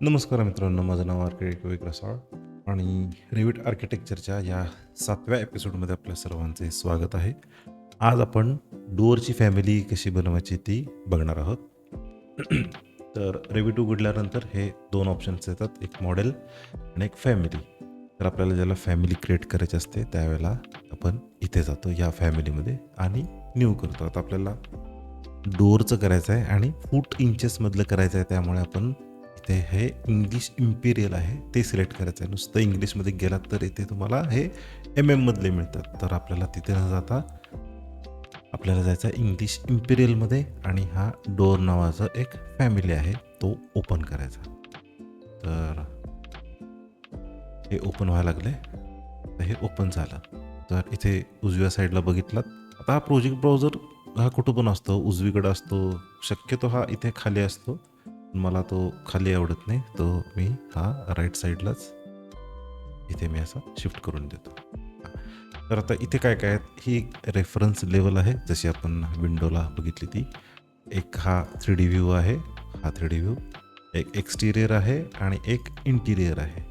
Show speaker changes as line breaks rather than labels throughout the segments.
नमस्कार मित्रांनो, माझं नाव आर्किटेक्ट विवेक रसाळ आणि रिविट आर्किटेक्चरच्या या 7व्या एपिसोडमध्ये आपल्या सर्वांचे स्वागत आहे. आज आपण डोअरची फॅमिली कशी बनवायची ती बघणार आहोत. तर रेविट उघडल्यानंतर हे 2 ऑप्शन्स येतात, एक मॉडेल आणि एक फॅमिली. तर आपल्याला ज्याला फॅमिली क्रिएट करायची असते त्यावेळेला आपण इथे जातो या फॅमिलीमध्ये आणि न्यू करतो. आता आपल्याला डोअरचं करायचं आहे आणि फूट इंचेसमधलं करायचं आहे, त्यामुळे आपण इथे हे इंग्लिश इम्पिरियल आहे ते सिलेक्ट करायचं आहे. नुसतं इंग्लिशमध्ये गेलात तर इथे तुम्हाला हे MM मधले मिळतात. तर आपल्याला तिथे न जाता आपल्याला जायचं आहे इंग्लिश इम्पिरियलमध्ये आणि हा डोअर नावाचा एक फॅमिली आहे तो ओपन करायचा. तर हे ओपन व्हायला लागले. तर हे ओपन झालं. तर इथे उजव्या साईडला बघितलात. आता हा प्रोजेक्ट ब्राउझर हा कुठं पण असतो, उजवीकडे असतो, शक्यतो हा इथे खाली असतो. मला तो खाली आवडत नाही, तो मी हा राईट साईडलाच इथे मी असा शिफ्ट करून देतो. तर आता इथे काय काय आहेत, ही रेफरन्स लेवल आहे जशी आपण विंडोला बघितली ती. एक हा 3D व्ह्यू आहे, हा 3D व्ह्यू, एक एक्सटिरियर आहे आणि एक इंटिरियर आहे.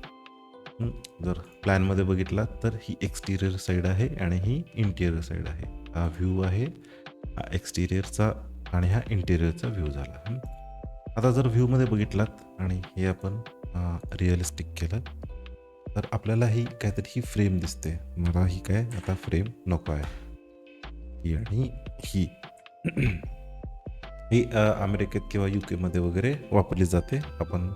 जर प्लॅनमध्ये बघितला तर ही एक्सटिरियर साईड आहे आणि ही इंटिरियर साईड आहे. हा व्ह्यू आहे, हा एक्सटिरियरचा आणि हा इंटिरियरचा व्ह्यू झाला. आता जर व्ह्यूमध्ये बघितलात आणि हे आपण रिअलिस्टिक केलं तर आपल्याला ही काहीतरी ही फ्रेम दिसते. मला ही काय आता फ्रेम नको आहे, ही आणि ही. ही अमेरिकेत किंवा UK मध्ये वगैरे वापरली जाते. आपण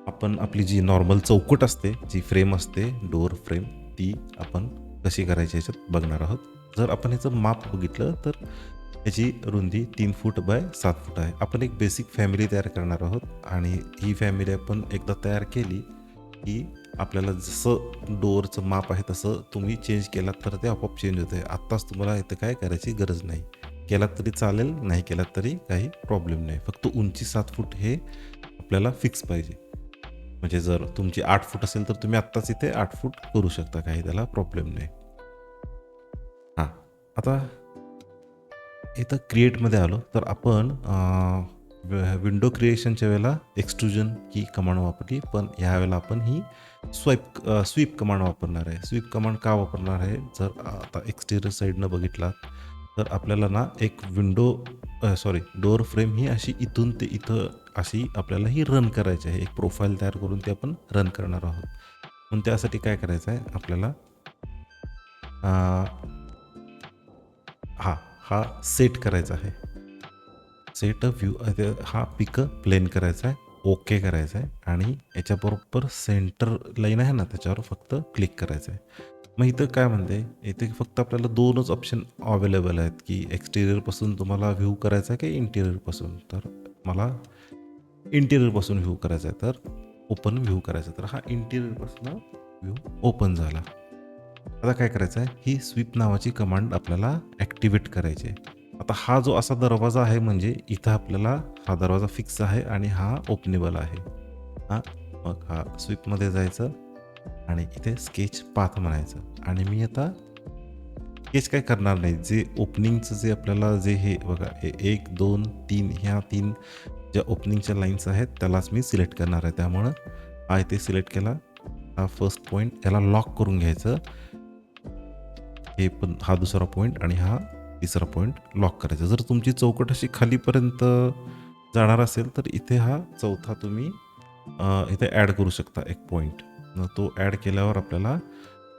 आपण आपली जी नॉर्मल चौकट असते, जी फ्रेम असते डोअर फ्रेम, ती आपण कशी करायची ह्याच्यात बघणार आहोत. जर आपण ह्याचं माप बघितलं तर ह्याची रुंदी 3 फूट बाय 7 फूट आहे. आपण एक बेसिक फॅमिली तयार करणार आहोत आणि ही फॅमिली आपण एकदा तयार केली की आपल्याला जसं डोअरचं माप आहे तसं तुम्ही चेंज केलात तर ते आपोआप चेंज होते. आत्ताच तुम्हाला इथं काय करायची गरज नाही. केलात तरी चालेल, नाही केलात तरी काही प्रॉब्लेम नाही. फक्त उंची 7 फूट हे आपल्याला फिक्स पाहिजे. म्हणजे जर तुमची 8 फूट असेल तर तुम्ही आत्ताच इथे 8 फूट करू शकता, काही त्याला प्रॉब्लेम नाही. हां, आता इथं क्रिएटमध्ये आलो तर आपण विंडो क्रिएशनच्या वेळेला एक्सट्रुजन ही कमांड वापरली, पण ह्या वेळेला आपण ही स्वीप कमांड वापरणार आहे. स्वीप कमांड का वापरणार आहे, जर आता एक्सटिरियर साईडनं बघितला तर आपल्याला ना एक डोअर फ्रेम ही अशी इथून ते इथं अशी आपल्याला ही रन करायची आहे. एक प्रोफाईल तयार करून ती आपण रन करणार आहोत. पण त्यासाठी काय करायचं आहे आपल्याला, हा सेट करायचा आहे. सेट अ व्ह्यू हा पिक प्लेन करायचा आहे, ओके करायचा आहे आणि याच्याबरोबर सेंटर लाईन आहे ना त्याच्यावर फक्त क्लिक करायचं आहे. मग इथं काय म्हणते, इथे फक्त आपल्याला 2च ऑप्शन अवेलेबल आहेत की एक्सटिरियरपासून तुम्हाला व्ह्यू करायचा आहे की इंटिरियरपासून. तर मला इंटिरियरपासून व्ह्यू करायचा आहे, तर ओपन व्ह्यू करायचा. तर हा इंटिरियरपासून व्ह्यू ओपन झाला. आता काय करायचं आहे, ही स्वीप नावाची कमांड आपल्याला ॲक्टिवेट करायची आहे. आता हा जो असा दरवाजा आहे म्हणजे इथं आपल्याला हा दरवाजा फिक्स आहे आणि हा ओपनेबल आहे. हां, मग हा स्वीपमध्ये जायचं आणि इथे स्केच पाथ म्हणायचं आणि मी आता स्केच काय करणार नाही. जे ओपनिंगचं जे आपल्याला जे हे बघा, हे 1, 2, 3 ह्या 3 ज्या ओपनिंगच्या लाईन्स आहेत त्यालाच मी सिलेक्ट करणार आहे. त्यामुळं हा इथे सिलेक्ट केला. हा फर्स्ट पॉईंट याला लॉक करून घ्यायचं. हे पण हा दुसरा पॉईंट आणि हा तिसरा पॉईंट लॉक करायचा. जर तुमची चौकट अशी खालीपर्यंत जाणार असेल तर इथे हा चौथा तुम्ही इथे ॲड करू शकता एक पॉईंट. मग तो ॲड केल्यावर आपल्याला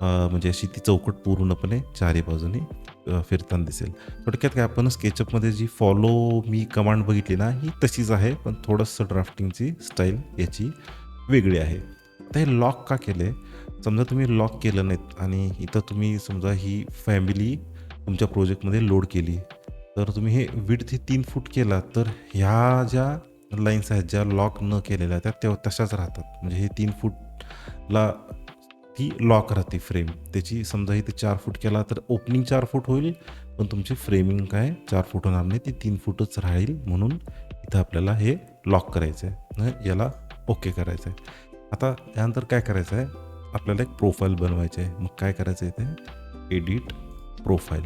म्हणजे अशी ती चौकट पूर्णपणे चारी बाजूनी फिरताना दिसेल. थोडक्यात काय, आपण स्केचअपमध्ये जी फॉलो मी कमांड बघितली ना, ही तशीच आहे, पण थोडंसं ड्राफ्टिंगची स्टाईल याची वेगळी आहे. आता हे लॉक का केलं आहे? समजा तुम्ही लॉक केलं नाहीत आणि इथं तुम्ही समजा ही फॅमिली तुमच्या प्रोजेक्टमध्ये लोड केली, तर तुम्ही हे विड्थ हे 3 फूट केला तर ह्या ज्या लाईन्स आहेत ज्या लॉक न केलेल्या त्या तशाच राहतात. म्हणजे हे 3 फूटला ती लॉक राहते फ्रेम. त्याची समजा इथे 4 फूट केला तर ओपनिंग 4 फूट होईल, पण तुमची फ्रेमिंग काय 4 फूट होणार नाही, ती 3 फूटच राहील. म्हणून इथं आपल्याला हे लॉक करायचं आहे. याला ओके करायचं आहे. आता त्यानंतर काय करायचं आहे, आपल्याला एक प्रोफाईल बनवायची आहे. मग काय करायचं आहे, इथे एडिट प्रोफाईल.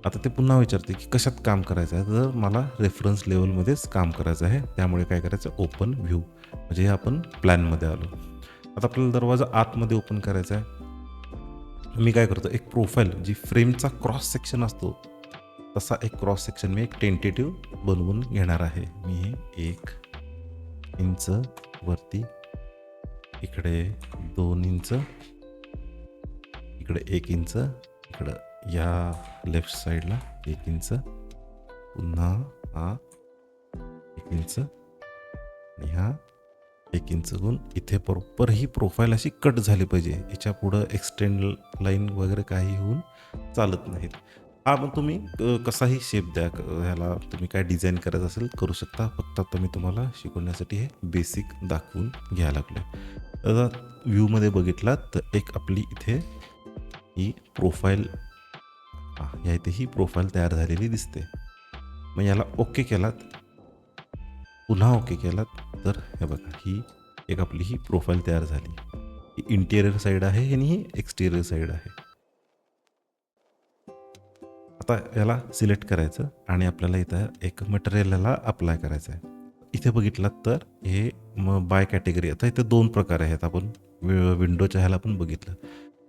आता ते पुन्हा विचारते की कशात काम करायचं आहे, तर मला रेफरन्स लेवलमध्येच काम करायचं आहे. त्यामुळे काय करायचं, ओपन व्ह्यू, म्हणजे आपण प्लॅनमध्ये आलो. आता आपल्याला दरवाजा आतमध्ये ओपन करायचा आहे. मी काय करतो, एक प्रोफाईल जी फ्रेमचा क्रॉस सेक्शन असतो तसा एक क्रॉस सेक्शन मी एक टेंटेटिव्ह बनवून घेणार आहे. मी हे 1 इंच वरती, इकडे 2 इंच, इकडे 1 इंच, इकडं या लेफ्ट साईडला 1 इंच, पुन्हा हा 1 इंच आणि हा 1 इंच करून इथे बरोबर ही प्रोफाईल अशी कट झाली पाहिजे. याच्या पुढं एक्सटेंड लाईन वगैरे काही होऊन चालत नाहीत. हा मग तुम्ही कसाही शेप द्या. ह्याला तुम्ही काय डिझाईन करायचं असेल करू शकता. फक्त आता मी तुम्हाला शिकवण्यासाठी हे बेसिक दाखवून घ्यायला लागलोय. आता व्ह्यूमध्ये बघितलात तर एक आपली इथे ही प्रोफाईल, या इथे ही प्रोफाईल तयार झालेली दिसते. मग याला ओके केलात, पुन्हा ओके केलात, तर हे बघा ही एक आपली ही प्रोफाईल तयार झाली. ही इंटिरियर साईड आहे आणि ही एक्सटिरियर साईड आहे. आता याला सिलेक्ट करायचं आणि आपल्याला इथं एक मटेरियल याला अप्लाय करायचं आहे. इथे बघितलात तर हे मग बाय कॅटेगरी, आता इथे 2 प्रकार आहेत. आपण विंडोच्या ह्याला पण बघितलं.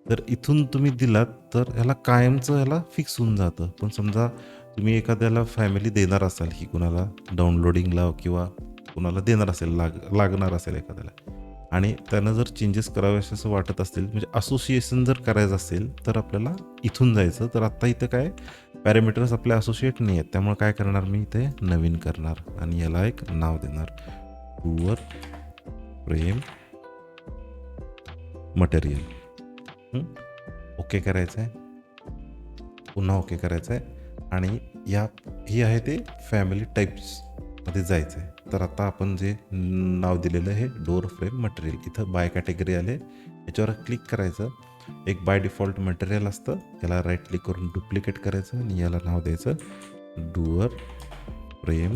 तर इथून तुम्ही दिलात तर ह्याला कायमचं ह्याला फिक्स होऊन जातं. पण समजा तुम्ही एखाद्याला फॅमिली देणार असाल, की कुणाला डाउनलोडिंगला किंवा कुणाला देणार असेल, लागणार असेल एखाद्याला, आणि त्यानं जर चेंजेस करावेसे असं वाटत असतील, म्हणजे असोसिएशन जर करायचं असेल, तर आपल्याला इथून जायचं. तर आत्ता इथं काय पॅरामीटर्स आपले असोसिएट नाही आहेत. त्यामुळे काय करणार, मी इथे नवीन करणार आणि याला एक नाव देणार, डूअर फ्रेम मटेरियल. ओके करायचं आहे, पुन्हा ओके करायचं आहे आणि ही आहे ते फॅमिली टाईप्समध्ये जायचं आहे. तर आता आपण जे नाव दिलेलं आहे डोअर फ्रेम मटेरियल, इथं बाय कॅटेगरी आले, याच्यावर क्लिक करायचं. एक बाय डिफॉल्ट मटेरियल असतं, याला राईट क्लिक करून डुप्लिकेट करायचं आणि याला नाव द्यायचं डुअर फ्रेम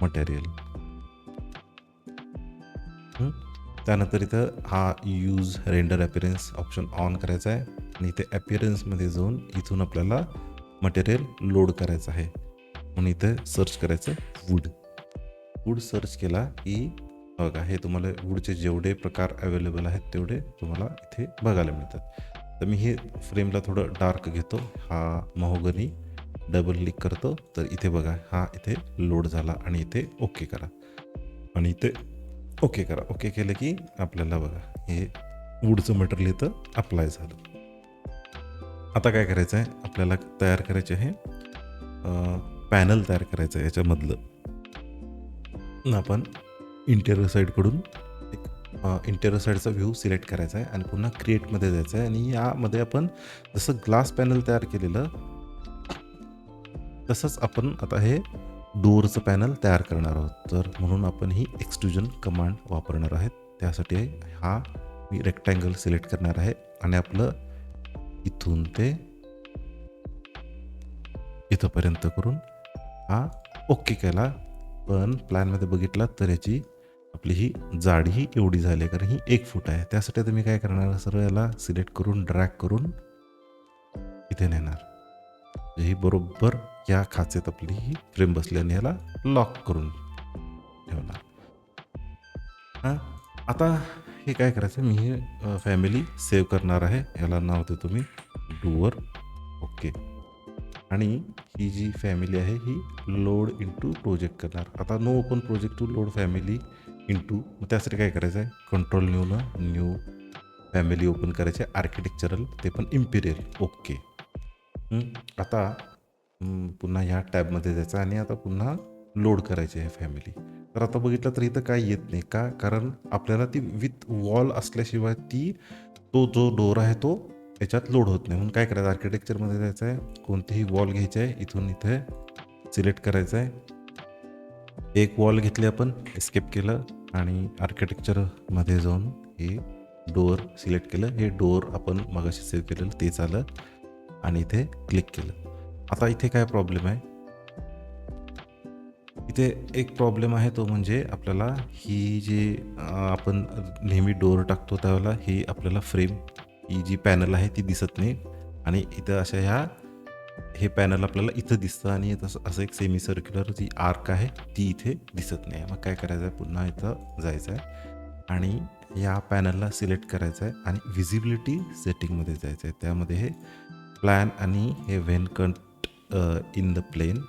मटेरियल. त्यानंतर इथं हा use render appearance option on करायचा आहे आणि इथे अपीअरन्समध्ये जाऊन इथून आपल्याला मटेरियल लोड करायचं आहे. म्हणून इथे सर्च करायचं वूड सर्च केला की बघा हे तुम्हाला वूडचे जेवढे प्रकार अवेलेबल आहेत तेवढे तुम्हाला इथे बघायला मिळतात. तर मी हे फ्रेमला थोडं डार्क घेतो, हा महोगनी डबल क्लिक करतो, तर इथे बघा हा इथे लोड झाला आणि इथे ओके करा आणि इथे ओके करा. ओके केलं की आपल्याला बघा हे वूडचं मटेरियल इथं अप्लाय झालं. आता काय करायचं आहे, आपल्याला तयार करायचे आहे पॅनल तयार करायचं आहे. याच्यामधलं आपण इंटेरियर साईडकडून एक इंटेरियर साईडचा व्ह्यू सिलेक्ट करायचा आहे आणि पुन्हा क्रिएटमध्ये जायचं आहे आणि यामध्ये आपण जसं ग्लास पॅनल तयार केलेलं तसंच आपण आता हे डोअरचं पॅनल तयार करणार आहोत. तर म्हणून आपण ही एक्सट्रुजन कमांड वापरणार आहेत. त्यासाठी हा मी रेक्टँगल सिलेक्ट करणार आहे आणि आपलं इथून ते इथंपर्यंत करून हा ओके केला. पण प्लॅनमध्ये बघितला तर याची आपली ही जाडी ही एवढी झाली आहे, कारण ही 1 फूट आहे. त्यासाठी आता मी काय करणार, सर्व याला सिलेक्ट करून ड्रॅग करून इथे नेणार. ही बरोबर या खाचेत आपली ही फ्रेम बसली आणि ह्याला लॉक करून ठेवणार. हां, आता हे काय करायचं, मी हे फॅमिली सेव्ह करणार आहे. याला नाव देतो मी डुअर ओके. आणि ही जी फॅमिली आहे ही लोड इंटू प्रोजेक्ट करणार. आता no open project to load family into, मग त्यासाठी काय करायचं आहे, कंट्रोल न्यू फॅमिली ओपन करायचे, आर्किटेक्चरल, ते पण इम्पिरियल ओके. आता पुन्हा ह्या टॅबमध्ये जायचं आणि आता पुन्हा लोड करायची आहे फॅमिली. तर आता बघितलं तर इथं काय येत नाही का, कारण आपल्याला ती विथ वॉल असल्याशिवाय तो जो डोर आहे तो याच्यात लोड होत नाही. म्हणून काय करायचं, आर्किटेक्चरमध्ये जायचं आहे, कोणतीही वॉल घ्यायची आहे, इथून इथे सिलेक्ट करायचं आहे. एक वॉल घेतली आपण, एस्केप केलं आणि आर्किटेक्चरमध्ये जाऊन हे डोअर सिलेक्ट केलं. हे डोअर आपण मगाशी सेव्ह केलेलं तेच आलं आणि इथे क्लिक केलं. आता इथे काय प्रॉब्लेम आहे, इथे एक प्रॉब्लेम आहे, तो म्हणजे आपल्याला ही जी आपण नेहमी डोअर टाकतो त्यावेळेला ही आपल्याला फ्रेम, ही जी पॅनल आहे ती दिसत नाही आणि इथं अशा ह्या हे पॅनल आपल्याला इथं दिसतं आणि तसं असं एक सेमी सर्क्युलर जी आर्क आहे ती इथे दिसत नाही. मग काय करायचं आहे, पुन्हा इथं जायचं आहे आणि या पॅनलला सिलेक्ट करायचं आहे आणि व्हिजिबिलिटी सेटिंगमध्ये जायचं आहे. त्यामध्ये हे प्लॅन आणि हे when cut in the plane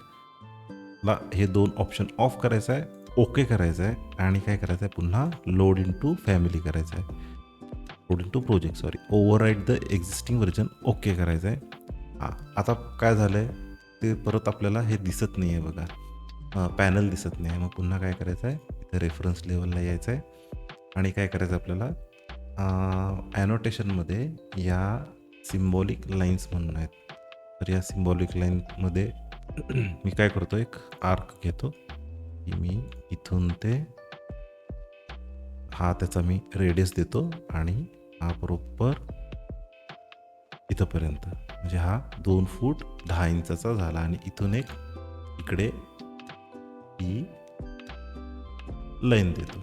ला हे 2 ऑप्शन ऑफ करायचं आहे, ओके करायचं आहे आणि काय करायचं आहे, पुन्हा लोड इन टू फॅमिली करायचं आहे. Load into project sorry overwrite the existing version okay करायचं आहे. हां, आता काय झालं आहे, ते परत आपल्याला हे दिसत नाही आहे बघा, पॅनल दिसत नाही आहे. मग पुन्हा काय करायचं आहे, इथं रेफरन्स लेवलला यायचं आहे आणि काय करायचं आपल्याला, ॲनोटेशनमध्ये या सिम्बॉलिक लाईन्स म्हणून आहेत. तर या सिम्बॉलिक लाईनमध्ये मी काय करतो, एक आर्क घेतो की मी इथून ते हा त्याचा मी रेडियस देतो आणि हा बरोबर इथंपर्यंत, म्हणजे हा 2 फूट 10 इंचाचा झाला आणि इथून एक इकडे ही लाईन देतो.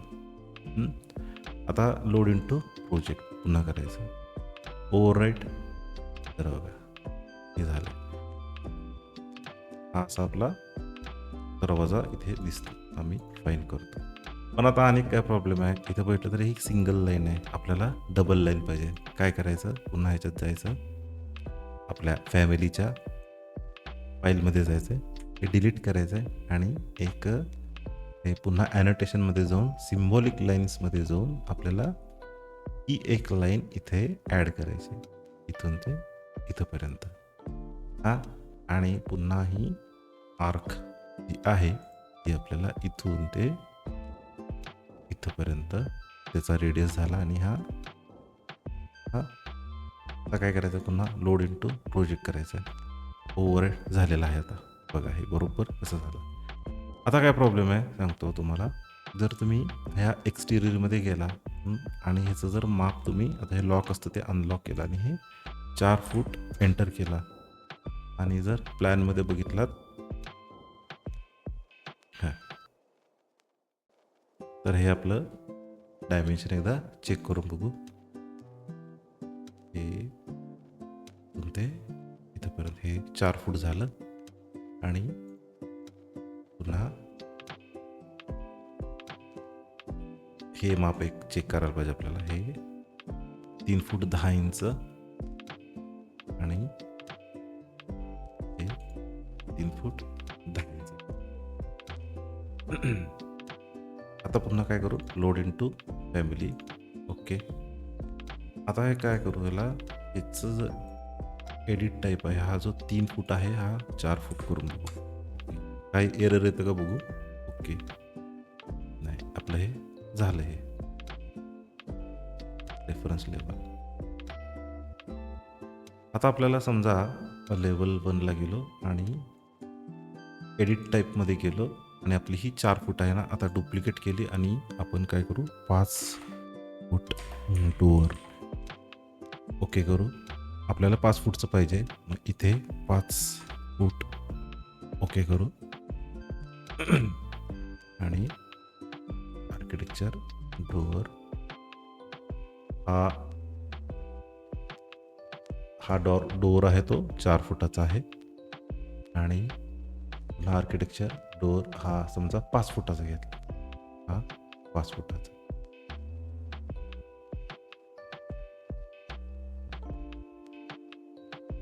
आता लोड इन टू प्रोजेक्ट पुन्हा करायचं, ओव्हरराईट. तर बघा हे झालं. हा असा आपला दरवाजा इथे दिसतो, आम्ही फाईन करतो. पण आता अनेक काय प्रॉब्लेम आहे, इथं बैठलं तरी ही सिंगल लाईन आहे, आपल्याला डबल लाईन पाहिजे. काय करायचं, पुन्हा ह्याच्यात जायचं, आपल्या फॅमिलीच्या फाईलमध्ये जायचं आहे, हे डिलीट करायचं आहे आणि एक हे पुन्हा ॲनोटेशनमध्ये जाऊन सिम्बॉलिक लाईन्समध्ये जाऊन आपल्याला ही एक लाईन इथे ॲड करायची, इथून ते इथंपर्यंत. हां, आणि पुन्हा ही आर्क जी आहे ती आपल्याला इथून ते इथंपर्यंत त्याचा रेडियस झाला आणि हा हा आता काय करायचं, पुन्हा लोड इन टू प्रोजेक्ट करायचं आहे. ओव्हर झालेला आहे आता बघा, हे बरोबर कसं झालं. आता काय प्रॉब्लेम आहे सांगतो तुम्हाला. जर तुम्ही ह्या एक्सटिरियरमध्ये गेला आणि ह्याचं जर माप तुम्ही, आता हे लॉक असतं ते अनलॉक केलं आणि हे 4 फूट एंटर केला आणि जर प्लॅनमध्ये बघितलात, हां, तर हे आपलं डायमेन्शन एकदा चेक करून बघू. हे ते इथंपर्यंत हे 4 फूट झालं आणि पुन्हा हे माप एक चेक करायला पाहिजे आपल्याला. हे 3 फूट 10 इंच आणि हे 3 फूट 10 इंच. आता पुन्हा काय करू, load into family, okay. आता हे काय करू, याला याचं जर एडिट टाईप आहे, हा जो 3 फूट आहे हा 4 फूट करून बघू. काही एरर येतं का बघू, ओके. नाही, आपलं हे झालं. हे रेफरन्स लेवल. आता आपल्याला समजा लेवल 1ला गेलो आणि एडिट टाईपमध्ये गेलो आणि आपली ही 4 फूट आहे ना, आता डुप्लिकेट केली आणि आपण काय करू, 5 फूट डोअर ओके करू. आपल्याला 5 फूटचं पाहिजे, मग इथे 5 फूट ओके करू आणि आर्किटेक्चर डोअर हा डोअर आहे तो 4 फुटाचा आहे आणि पुन्हा आर्किटेक्चर डोअर हा समजा 5 फुटाचा घेतला, हा 5 फुटाचा.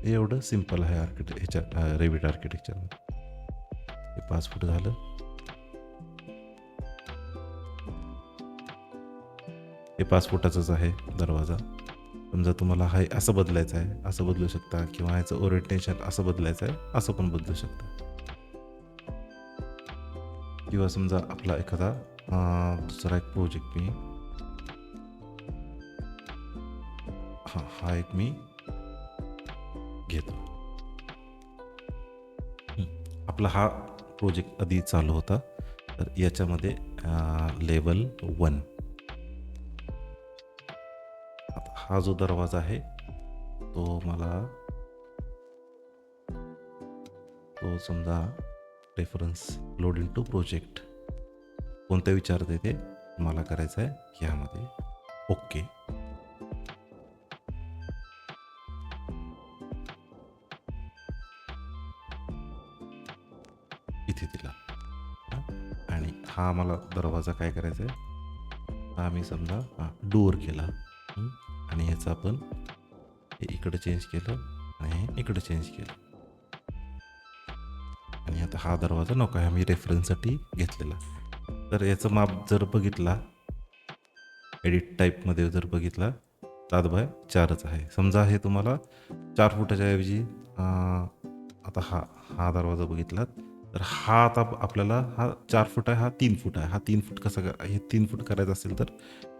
एवढं सिम्पल आहे ह्याच्या रेविट आर्किटेक्चरमध्ये. हे 5 फूट झालं. हे 5 फुटाचंच आहे दरवाजा. समजा तुम्हाला हा असं बदलायचं आहे, असं बदलू शकता, किंवा ह्याचं ओरिएंटेशन असं बदलायचं आहे, असं पण बदलू शकता. किंवा समजा आपला एखादा दुसरा एक प्रोजेक्ट मी हा एक मी घेतो. आपला हा प्रोजेक्ट आधी चालू होता, तर याच्यामध्ये लेवल 1. आता हा जो दरवाजा आहे तो मला, तो समजा reference load into project कोणत्या विचारते ते मला करायचं आहे ह्यामध्ये, ओके. हा मला दरवाजा काय करायचा आहे, हा मी समजा डोअर केला. आणि ह्याचं आपण हे इकडं चेंज केलं आणि हे इकडं चेंज केलं. आणि आता हा दरवाजा नको आहे, मी रेफरन्ससाठी घेतलेला. तर याचं माप जर बघितला, एडिट टाईपमध्ये जर बघितला 7x4च आहे. समजा हे तुम्हाला 4 फुटाच्या ऐवजी आता हा दरवाजा बघितलात, तर हा आता आपल्याला हा 4 फूट आहे, हा 3 फूट आहे. हा 3 फूट हे 3 फूट करायचं असेल तर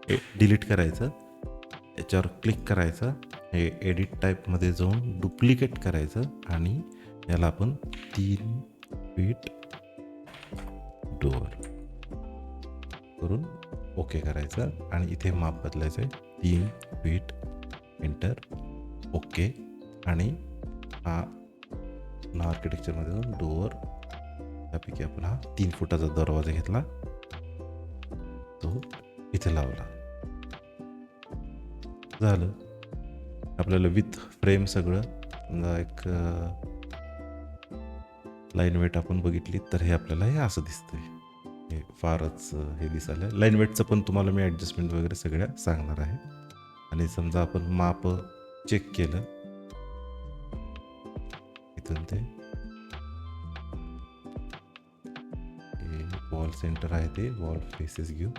हे डिलीट करायचं, याच्यावर क्लिक करायचं, हे एडिट टाईपमध्ये जाऊन डुप्लिकेट करायचं आणि याला आपण 3 फीट डोअर करून ओके करायचं आणि इथे माप बदलायचं आहे 3 फीट, एंटर, ओके. आणि हा आर्किटेक्चरमध्ये जाऊन डोअर त्यापैकी आपण हा 3 फुटाचा दरवाजा घेतला, तो इथे लावला. झालं आपल्याला विथ फ्रेम सगळं. समजा एक लाईन वेट आपण बघितली तर हे आपल्याला हे असं दिसतंय. हे फारच हे दिसायला. लाईन वेटचं पण तुम्हाला मी ॲडजस्टमेंट वगैरे सगळ्या सांगणार आहे. आणि समजा आपण माप चेक केलं इथून ते वॉल सेंटर आहे, ते वॉल फेसेस घेऊ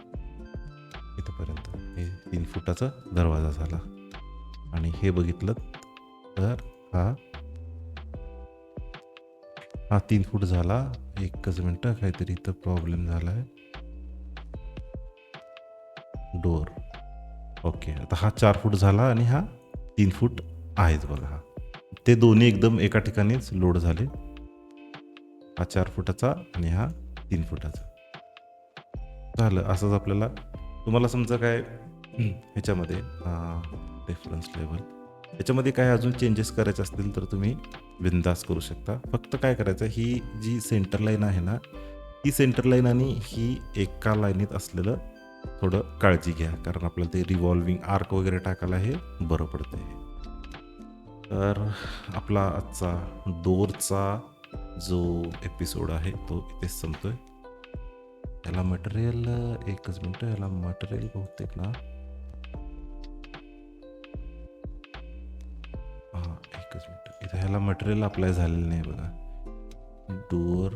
इथंपर्यंत. हे 3 फुटाचा दरवाजा झाला. आणि हे बघितलं तर हा 3 फूट झाला. एकच मिनटं, काहीतरी इथं प्रॉब्लेम झाला आहे. Door okay. आता हा 4 फूट झाला आणि हा 3 फूट आहेच बघा. हा ते दोन्ही एकदम एका ठिकाणीच लोड झाले. हा 4 फुटाचा आणि हा 3 फुटाचा झालं. असंच आपल्याला तुम्हाला समजा काय ह्याच्यामध्ये रेफरन्स लेवल याच्यामध्ये काय अजून चेंजेस करायचे असतील तर तुम्ही बिंदास करू शकता. फक्त काय करायचं, ही जी सेंटर लाईन आहे ना, ही सेंटर लाईन आणि ही एका लाईनीत असलेलं थोडं काळजी घ्या, कारण आपल्याला ते रिव्हॉल्विंग आर्क वगैरे टाकायला हे बरं पडतं आहे. तर आपला आजचा डोअरचा जो एपिसोड आहे तो इथेच संपतोय. याला मटेरियल एकच मिनटं, याला मटेरियल बहुतेक ना एकच मिनटं, इथं ह्याला मटेरियल अप्लाय झालेलं नाही बघा. डोअर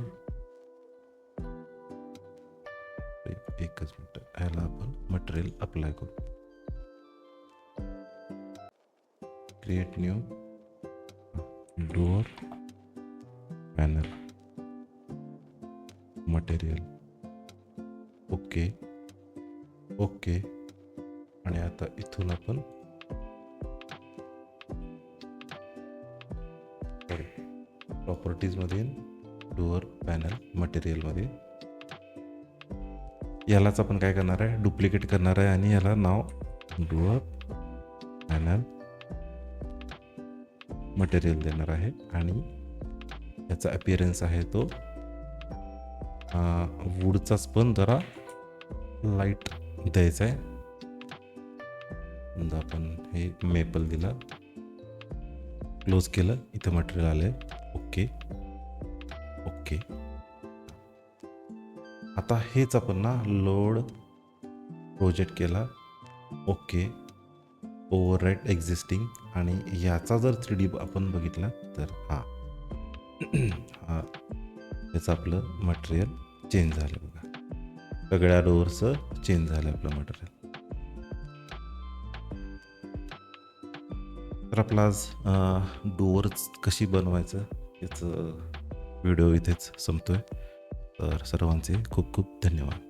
एकच मिनटं, ह्याला आपण मटेरियल अप्लाय करू. Create new door panel material, okay okay. आणि आता इथून आपण प्रॉपर्टीजमध्ये डोअर पॅनल मटेरियलमध्ये यालाच आपण काय करणार आहे, डुप्लिकेट करणार आहे आणि याला नाव डोअर पॅनल मटेरियल देणार आहे. आणि याचा अपिअरन्स आहे तो वूडचाच, पण जरा लाईट द्यायचा आहे. आपण हे मेपल दिला, क्लोज केलं, इथं मटेरियल आलंय, ओके ओके. आता हेच आपण ना लोड प्रोजेक्ट केला, ओके, ओव्हरराईट एक्झिस्टिंग. आणि याचा जर 3D आपण बघितला तर याचं आपलं मटेरियल चेंज झालं बघा. सगळ्या डोअरचं चेंज झालं आपलं मटेरियल. तर आपला आज डोअर्स कशी बनवायचं याचं व्हिडिओ इथेच संपतोय. तर सर्वांचे खूप खूप धन्यवाद.